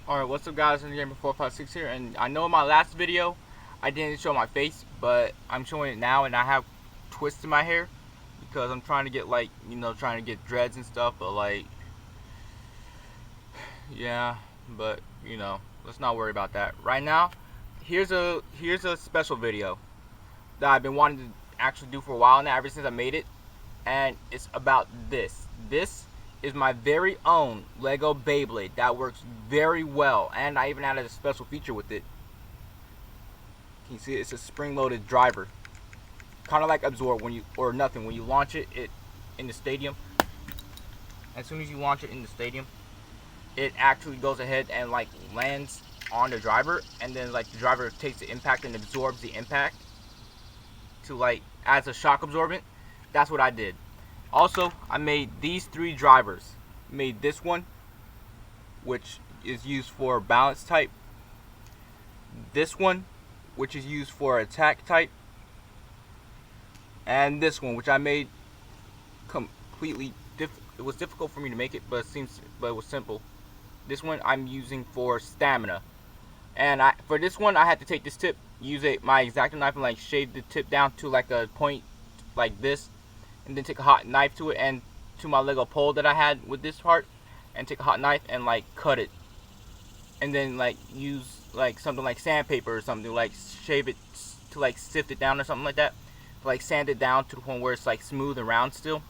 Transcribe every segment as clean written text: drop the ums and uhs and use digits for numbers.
Alright, what's up guys, Gamer 456 here, and I know in my last video I didn't show my face, but I'm showing it now, and I have twists in my hair because I'm trying to get trying to get dreads and stuff, but yeah, but let's not worry about that. Right now, here's a special video that I've been wanting to actually do for a while now, ever since I made it, and it's about this. This is my very own Lego Beyblade that works very well, and I even added a special feature with it. Can you see it? It's a spring-loaded driver, kind of like Absorb when you launch it in the stadium. As soon as you launch it in the stadium, it actually goes ahead and lands on the driver, and then the driver takes the impact and absorbs the impact to as a shock absorbent. That's what I did. Also, I made these three drivers. Made this one, which is used for balance type. This one, which is used for attack type. And this one, which I made completely it was difficult for me to make it, but it was simple. This one I'm using for stamina. And for this one, I had to take this tip, use my X-Acto knife, and shave the tip down to a point like this, and then take a hot knife to it, and to my Lego pole that I had with this part, and take a hot knife and cut it, and then use something like sandpaper or something, shave it to sift it down or something like that, to sand it down to the point where it's smooth and round still.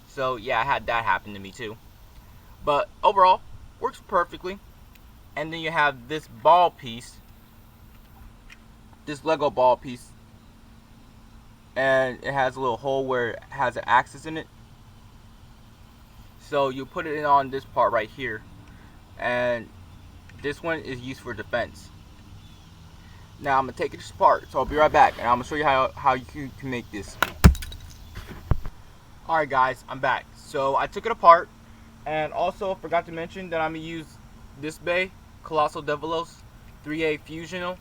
So yeah, I had that happen to me too, but overall works perfectly. And then you have this ball piece, this Lego ball piece, and it has a little hole where it has an axis in it. So you put it in on this part right here, and this one is used for defense. Now I'm gonna take it apart, so I'll be right back, and I'm gonna show you how you can make this. Alright guys, I'm back. So I took it apart, and also forgot to mention that I'm gonna use this bay Colossal Develos 3A Fusional,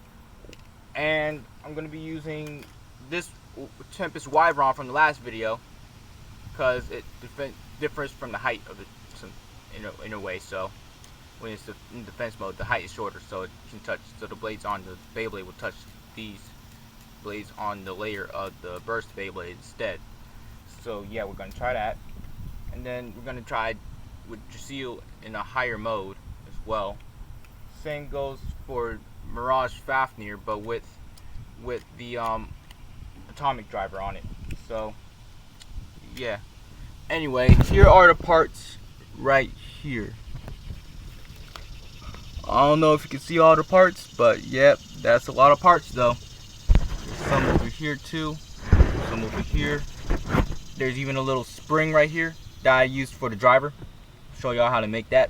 and I'm gonna be using this Tempest Wyvern from the last video because it differs from the height of it in a way. So when it's in defense mode, the height is shorter, so it can touch. So the blades on the Beyblade will touch these blades on the layer of the burst Beyblade instead. So yeah, we're gonna try that, and then we're gonna try with Drasil in a higher mode as well. Same goes for Mirage Fafnir, but with the atomic driver on it. So yeah. Anyway, here are the parts right here. I don't know if you can see all the parts, but yep, that's a lot of parts though. There's some over here too, some over here. There's even a little spring right here that I used for the driver. Show y'all how to make that.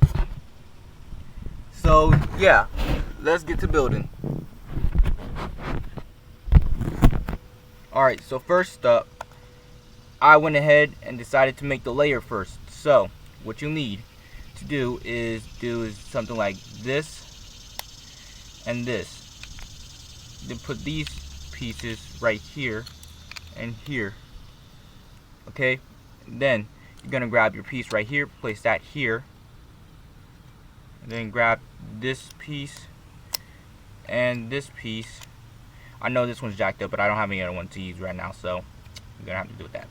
So yeah, let's get to building. Alright, so first up, I went ahead and decided to make the layer first. So what you need to do is something like this and this. Then put these pieces right here and here. Okay, then you're gonna grab your piece right here, place that here, and then grab this piece and this piece. I know this one's jacked up, but I don't have any other one to use right now, so I'm gonna have to do with that.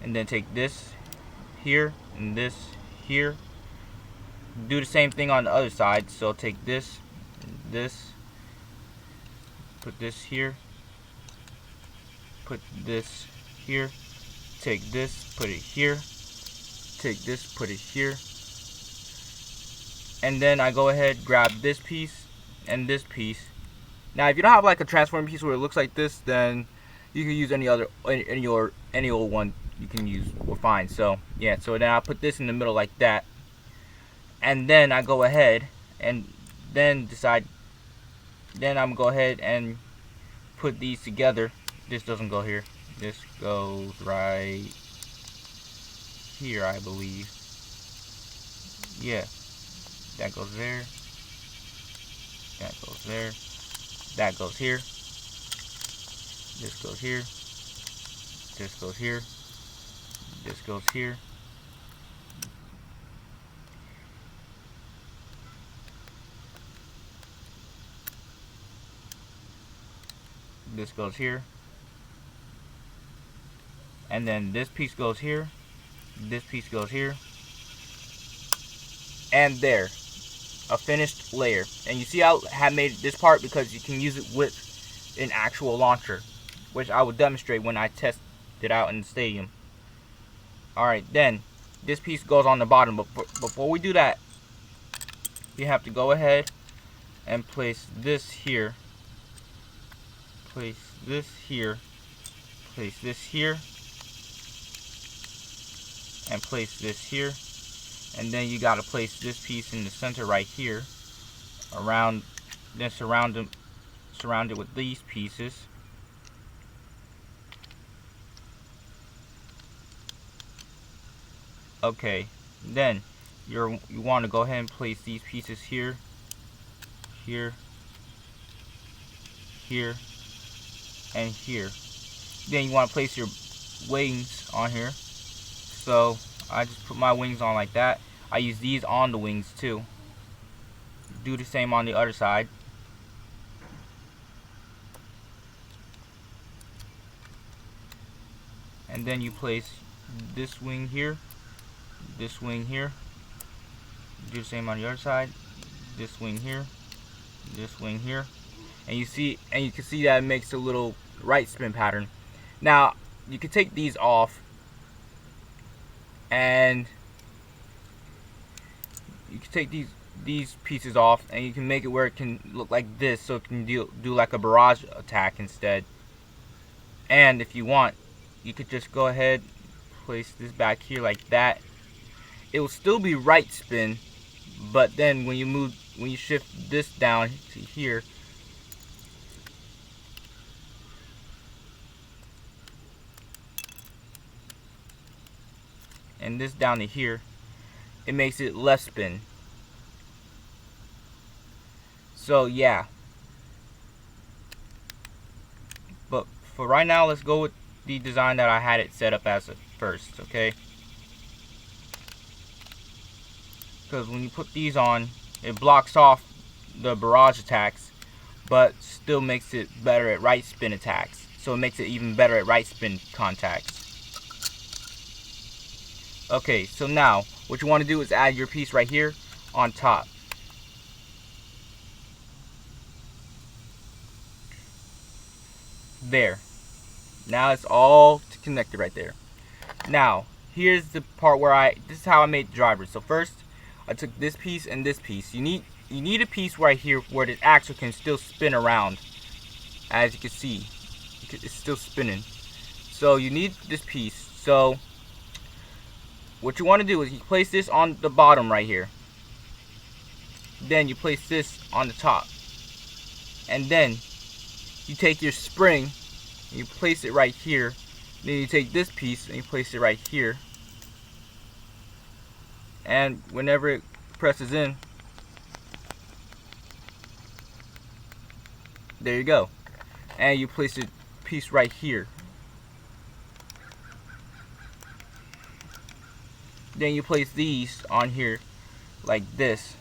And then take this here and this here. Do the same thing on the other side. So take this and this, put this here, put this here, take this, put it here, take this, put it here, and then I go ahead, grab this piece and this piece. Now if you don't have a transforming piece where it looks like this, then you can use any old one you can use, or fine. So yeah, so then I put this in the middle like that, and then I go ahead and then I'm go ahead and put these together. This doesn't go here, this goes right here, I believe. Yeah, that goes there, that goes there, that goes here, this goes here, this goes here, this goes here, This goes here. And then this piece goes here. This piece goes here. And there. A finished layer. And you see how I have made this part because you can use it with an actual launcher, which I will demonstrate when I test it out in the stadium. Alright, then this piece goes on the bottom, but before we do that, you have to go ahead and place this here, place this here, place this here, and place this here. And then you got to place this piece in the center right here, around, then surround it with these pieces. Okay, then you want to go ahead and place these pieces here, here, here, and here. Then you want to place your wings on here. So I just put my wings on like that. I use these on the wings too. Do the same on the other side. And then you place this wing here, this wing here. Do the same on the other side. This wing here, this wing here. And you can see that it makes a little right spin pattern. Now you can take these off, and you can take these pieces off, and you can make it where it can look like this, so it can do like a barrage attack instead. And if you want, you could just go ahead, place this back here like that. It will still be right spin, but then when you shift this down to here, and this down to here, it makes it left spin. So yeah, but for right now, let's go with the design that I had it set up as at first, okay? Because when you put these on, it blocks off the barrage attacks, but still makes it better at right spin attacks. So it makes it even better at right spin contacts. Okay, so now what you want to do is add your piece right here on top. There. Now it's all connected right there. Now here's the part where this is how I made the drivers. So first I took this piece and this piece. You need a piece right here where the axle can still spin around. As you can see, it's still spinning. So you need this piece. So what you want to do is you place this on the bottom right here. Then you place this on the top. And then you take your spring and you place it right here. Then you take this piece and you place it right here. And whenever it presses in, there you go. And you place the piece right here. Then you place these on here like this.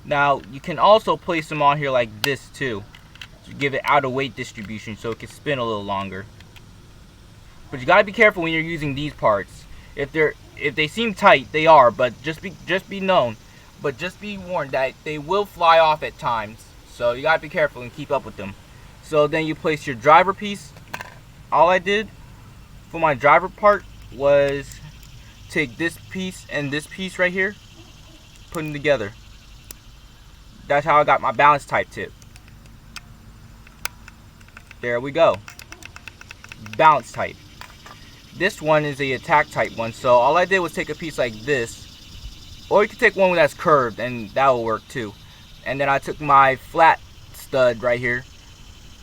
Now you can also place them on here like this too, to give it out of weight distribution so it can spin a little longer. But you gotta be careful when you're using these parts. If they seem tight, they are, but just be known. But just be warned that they will fly off at times. So you gotta be careful and keep up with them. So then you place your driver piece. All I did for my driver part was take this piece and this piece right here, put them together. That's how I got my balance type tip. There we go. Balance type. This one is a attack type one, so all I did was take a piece like this, or you can take one that's curved and that will work too. And then I took my flat stud right here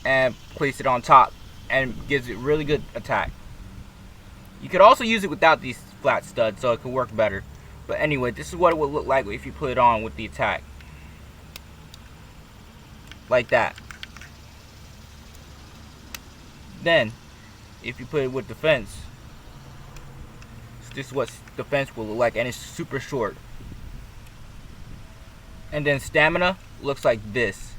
and placed it on top, and gives it really good attack. You could also use it without these flat studs, so it could work better. But anyway, this is what it would look like if you put it on with the attack. Like that. Then, if you put it with defense, this is what defense will look like, and it's super short. And then stamina, looks like this.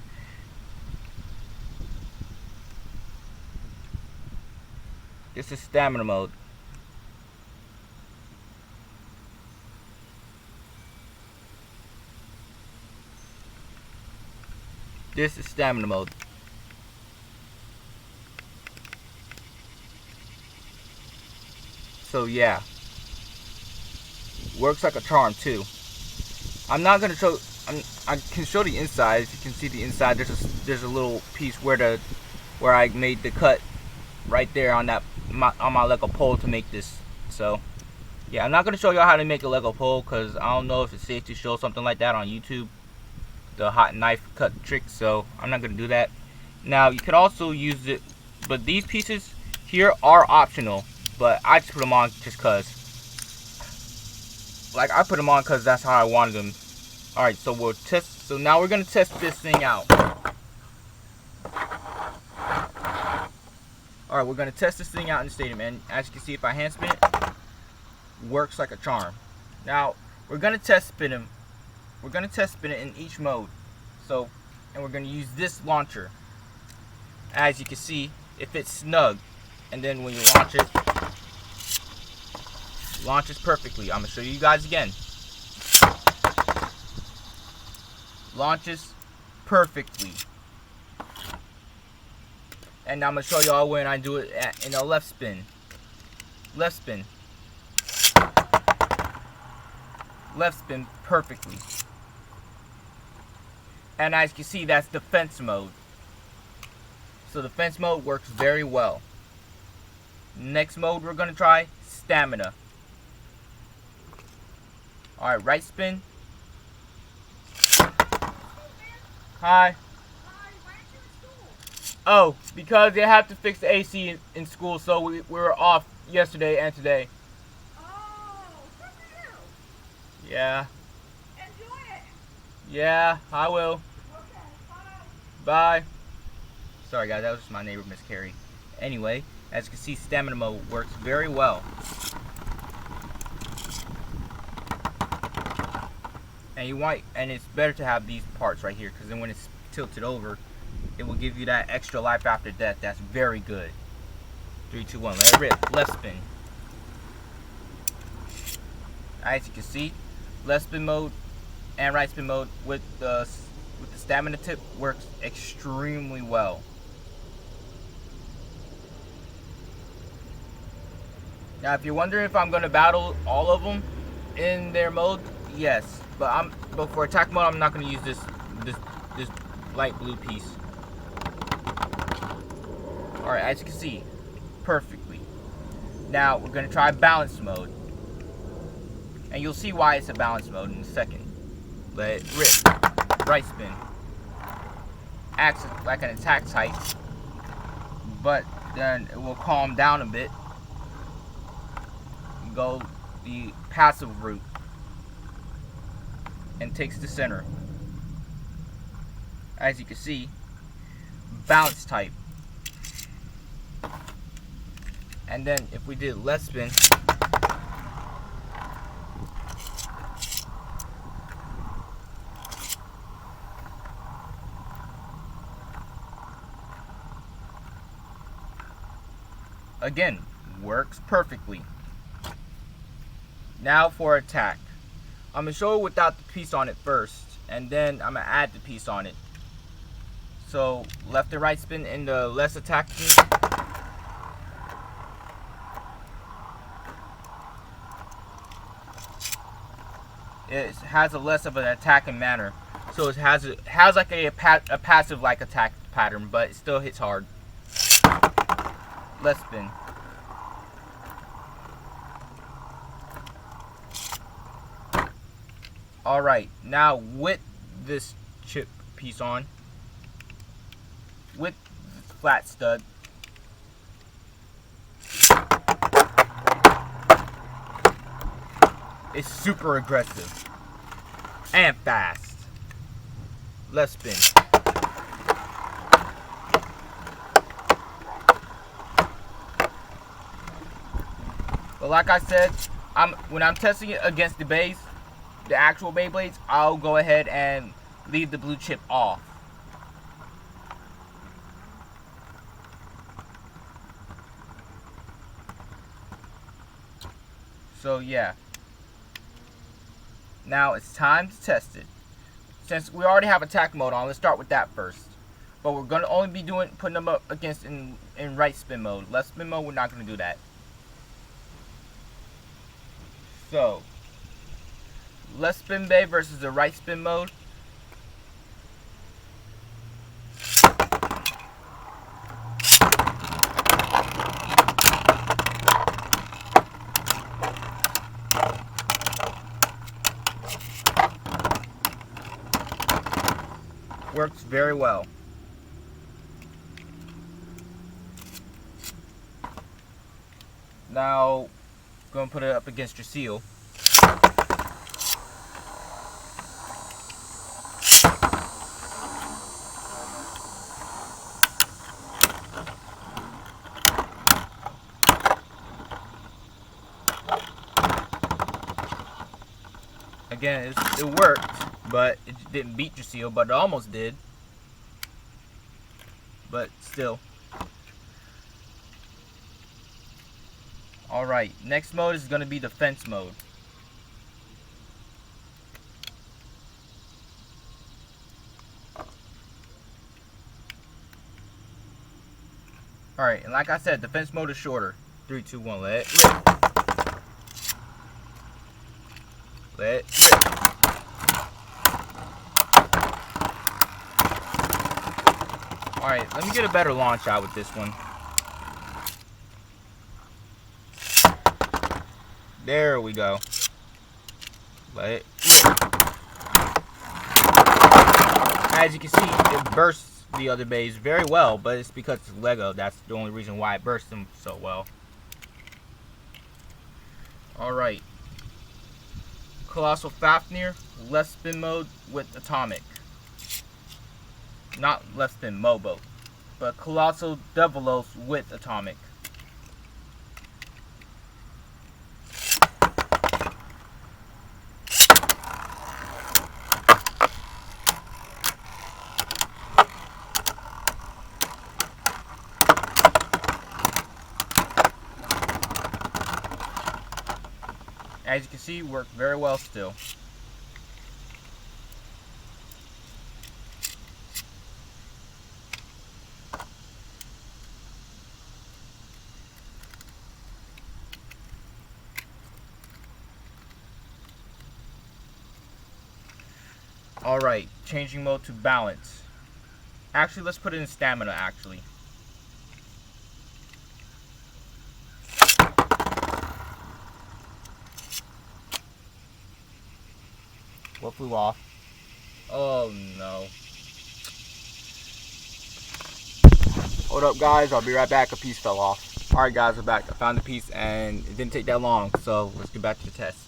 This is stamina mode. This is stamina mode. So yeah, works like a charm too. I'm not gonna show. I can show the inside. As you can see the inside, there's a little piece where I made the cut right there on my Lego pole to make this. So yeah, I'm not gonna show y'all how to make a Lego pole because I don't know if it's safe to show something like that on YouTube, the hot knife cut trick. So I'm not gonna do that. Now you could also use it, but these pieces here are optional. But I just put them on just cause. Like I put them on cause that's how I wanted them. All right, so we'll test. So now we're gonna test this thing out. All right, we're gonna test this thing out in the stadium, and as you can see, if I hand spin it, works like a charm. Now we're gonna test spin them. We're gonna test spin it in each mode. So, and we're gonna use this launcher. As you can see, it fits snug, and then when you launch it, launches perfectly. I'm gonna show you guys again. Launches perfectly. And I'm gonna show y'all when I do it in a left spin. Left spin. Left spin perfectly. And as you can see, that's defense mode. So defense mode works very well. Next mode we're gonna try, stamina. Alright, right spin. Hi. Oh, because they have to fix the AC in school, so we were off yesterday and today. Oh, good for you. Yeah. Enjoy it. Yeah, I will. Okay, Bye. bye. Sorry guys, that was just my neighbor, Miss Carrie. Anyway, as you can see, stamina mode works very well. And it's better to have these parts right here, because then when it's tilted over, it will give you that extra life after death. That's very good. 3, 2, 1, let it rip. Left spin. As you can see, left spin mode and right spin mode with the stamina tip works extremely well. Now, if you're wondering if I'm going to battle all of them in their mode, yes. But for attack mode, I'm not going to use this light blue piece. All right, as you can see, perfectly. Now we're going to try balance mode, and you'll see why it's a balance mode in a second. Let it rip. Right spin. Acts like an attack type, but then it will calm down a bit. Go the passive route and takes the center. As you can see, bounce type. And then if we did left spin, again, works perfectly. Now for attack. I'm going to show it without the piece on it first, and then I'm going to add the piece on it. So left and right spin in the less attack piece. It has a less of an attacking manner. So it has like a passive like attack pattern, but it still hits hard. Left spin. Alright, now with this chip piece on, with the flat stud, it's super aggressive and fast. Left spin. But like I said, when I'm testing it against the base, the actual Beyblades, I'll go ahead and leave the blue chip off. So yeah. Now it's time to test it. Since we already have attack mode on, let's start with that first. But we're gonna only be putting them up against in right spin mode. Left spin mode, we're not gonna do that. So, left spin bay versus the right spin mode. Works very well. Now, going to put it up against your seal. Again, it worked, but it didn't beat your seal, but it almost did. But still. Alright, next mode is going to be defense mode. Alright, and like I said, defense mode is shorter. 3, 2, 1, let it rip. Let it rip. Alright, let me get a better launch out with this one. There we go. Let it rip. As you can see, it bursts the other bays very well, but it's because it's Lego. That's the only reason why it bursts them so well. Alright. Colossal Fafnir, left spin mode with atomic. Not left spin Mobo, but Colossal Devilos with atomic. As you can see, worked very well still. Alright, changing mode to balance. Actually, let's put it in stamina, actually. What flew off? Oh no. Hold up guys, I'll be right back. A piece fell off. Alright guys, we're back. I found the piece and it didn't take that long, so let's get back to the test.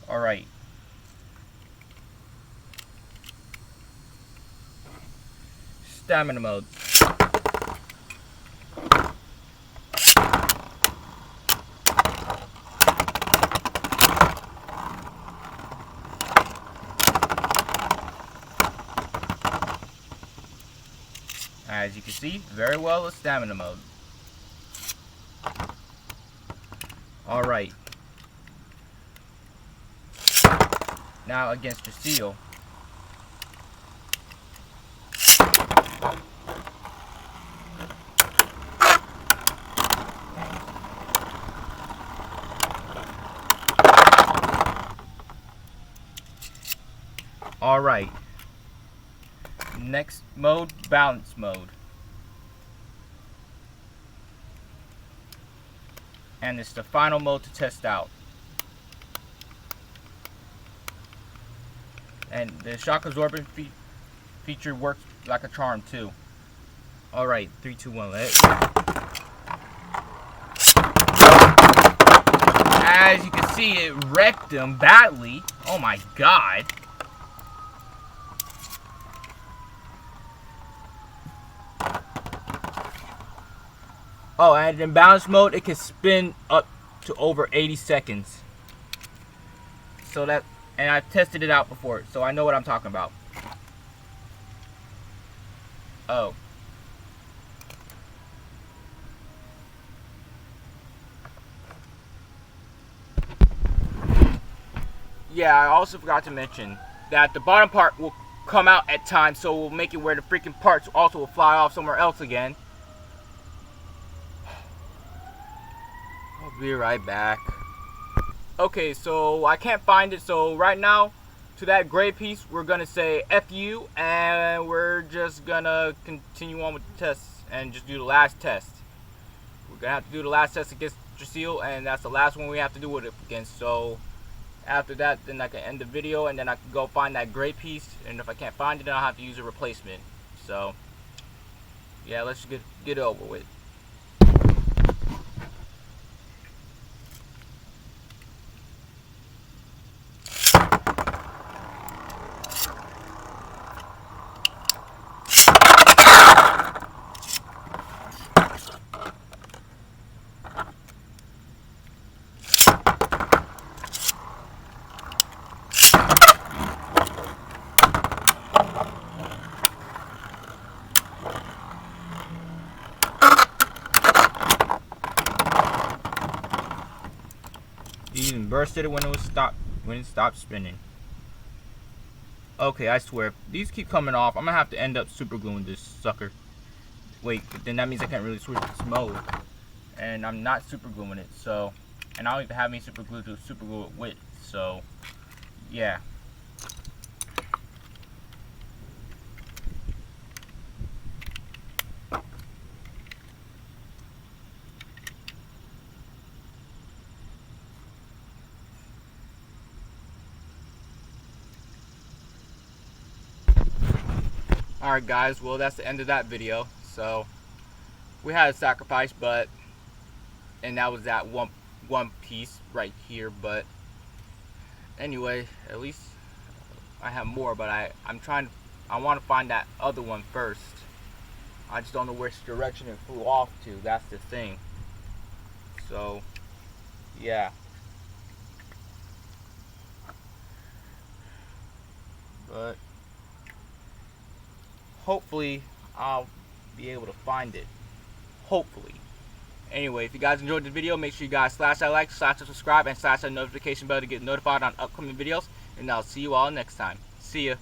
Alright. Stamina mode. As you can see, very well with stamina mode. Alright. Now against your seal. Alright. Next mode, balance mode. And it's the final mode to test out. And the shock absorbent feature works like a charm too. Alright, 3, 2, 1, let it. As you can see, it wrecked him badly. Oh my god. Oh, and in balance mode, it can spin up to over 80 seconds. So that, and I've tested it out before, so I know what I'm talking about. Oh. Yeah, I also forgot to mention that the bottom part will come out at times, so we'll make it where the freaking parts also will fly off somewhere else again. I'll be right back. Okay, so I can't find it, so right now, to that gray piece, we're gonna say F you, and we're just gonna continue on with the tests and just do the last test. We're gonna have to do the last test against Drasil, and that's the last one we have to do it against. So after that, then I can end the video, and then I can go find that gray piece, and if I can't find it, then I'll have to use a replacement. So yeah, let's get it over with. You even bursted it when it stopped spinning. Okay, I swear, these keep coming off. I'm gonna have to end up super gluing this sucker. Wait, but then that means I can't really switch this mode. And I'm not super gluing it, so, and I don't even have any super glue to super glue it with, so yeah. Alright guys, well that's the end of that video. So we had a sacrifice, but and that was that one piece right here, but anyway, at least I have more, but I want to find that other one first. I just don't know which direction it flew off to. That's the thing. So yeah. But hopefully I'll be able to find it. Hopefully. Anyway, if you guys enjoyed the video, make sure you guys slash that like, slash that subscribe, and slash that notification bell to get notified on upcoming videos. And I'll see you all next time. See ya.